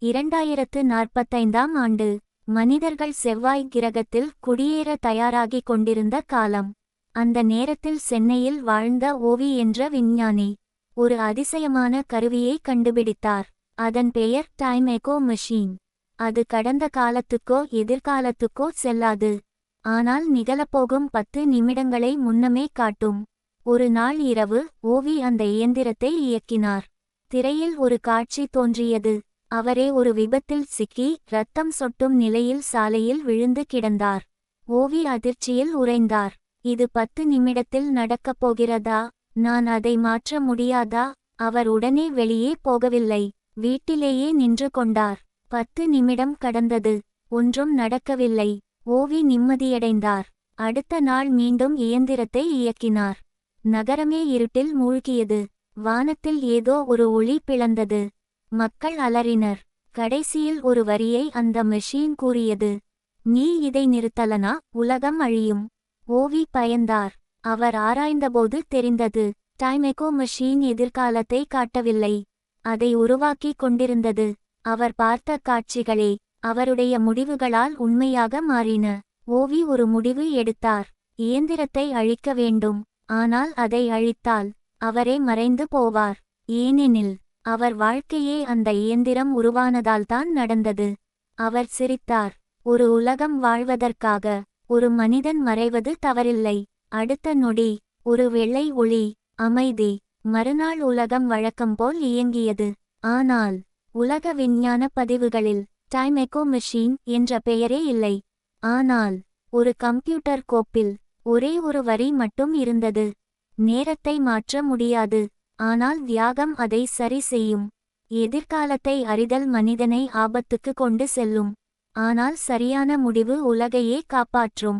2045ஆம் ஆண்டு. மனிதர்கள் செவ்வாய் கிரகத்தில் குடியேற தயாராகிக் கொண்டிருந்த காலம். அந்த நேரத்தில் சென்னையில் வாழ்ந்த ஓவி என்ற விஞ்ஞானி ஒரு அதிசயமான கருவியை கண்டுபிடித்தார். அதன் பெயர் டைம் எக்கோ மெஷின். அது கடந்த காலத்துக்கோ எதிர்காலத்துக்கோ செல்லாது, ஆனால் நிகழப்போகும் 10 நிமிடங்களை முன்னமே காட்டும். ஒரு நாள் இரவு ஓவி அந்த இயந்திரத்தை இயக்கினார். திரையில் ஒரு காட்சி தோன்றியது. அவரே ஒரு விபத்தில் சிக்கி இரத்தம் சொட்டும் நிலையில் சாலையில் விழுந்து கிடந்தார். ஓவி அதிர்ச்சியில் உறைந்தார். இது 10 நிமிடத்தில் நடக்கப் போகிறதா? நான் அதை மாற்ற முடியாதா? அவர் உடனே வெளியே போகவில்லை, வீட்டிலேயே நின்று கொண்டார். 10 நிமிடம் கடந்தது, ஒன்றும் நடக்கவில்லை. ஓவி நிம்மதியடைந்தார். அடுத்த நாள் மீண்டும் இயந்திரத்தை இயக்கினார். நகரமே இருட்டில் மூழ்கியது. வானத்தில் ஏதோ ஒரு ஒளி பிளந்தது. மக்கள் அலறினர். கடைசியில் ஒரு வரியை அந்த மெஷின் கூறியது: நீ இதை நிறுத்தலனா உலகம் அழியும். ஓவி பயந்தார். அவர் ஆராய்ந்தபோது தெரிந்தது, டைம் எக்கோ மெஷின் எதிர்காலத்தை காட்டவில்லை, அதை உருவாக்கிக் கொண்டிருந்தது. அவர் பார்த்த காட்சிகளே அவருடைய முடிவுகளால் உண்மையாக மாறின. ஓவி ஒரு முடிவு எடுத்தார். இயந்திரத்தை அழிக்க வேண்டும். ஆனால் அதை அழித்தால் அவரே மறைந்து போவார். ஏனெனில் அவர் வாழ்க்கையே அந்த இயந்திரம் உருவானதால்தான் நடந்தது. அவர் சிரித்தார். ஒரு உலகம் வாழ்வதற்காக ஒரு மனிதன் மறைவது தவறில்லை. அடுத்த நொடி ஒரு வெள்ளை ஒளி, அமைதி. மறுநாள் உலகம் வழக்கம்போல் இயங்கியது. ஆனால் உலக விஞ்ஞான பதிவுகளில் டைம் எக்கோ மெஷின் என்ற பெயரே இல்லை. ஆனால் ஒரு கம்ப்யூட்டர் கோப்பில் ஒரே ஒரு வரி மட்டும் இருந்தது: நேரத்தை மாற்ற முடியாது, ஆனால் தியாகம் அதை சரி செய்யும். எதிர்காலத்தை அறிதல் மனிதனை ஆபத்துக்கு கொண்டு செல்லும், ஆனால் சரியான முடிவு உலகையே காப்பாற்றும்.